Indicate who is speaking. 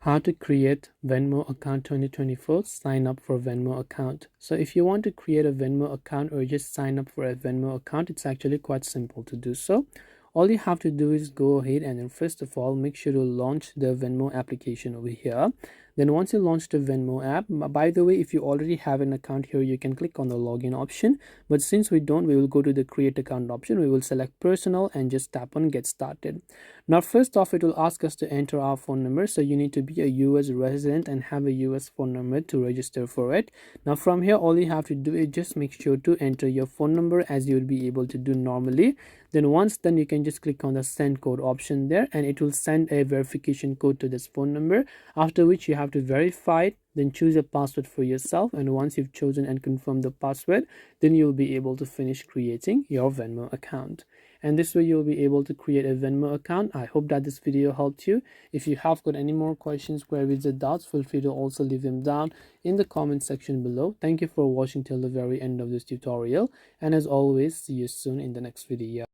Speaker 1: How to create Venmo account 2024, sign up for Venmo account. So if you want to create a Venmo account or just sign up for a Venmo account, it's actually quite simple to do so. All you have to do is go ahead and then first of all make sure to launch the Venmo application over here. Then once you launch the Venmo app, by the way, if you already have an account here, you can click on the login option, but since we don't, we will go to the create account option. We will select personal and just tap on get started. Now first off, it will ask us to enter our phone number, so you need to be a US resident and have a US phone number to register for it. Now from here, all you have to do is just make sure to enter your phone number as you would be able to do normally. Then once done, you can just click on the send code option there, and it will send a verification code to this phone number, after which you have to verify it. Then choose a password for yourself, and once you've chosen and confirmed the password, then you'll be able to finish creating your Venmo account. And this way you'll be able to create a Venmo account. I hope that this video helped you. If you have got any more questions, queries, or doubts, feel free to also leave them down in the comment section below. Thank you for watching till the very end of this tutorial, and as always, see you soon in the next video.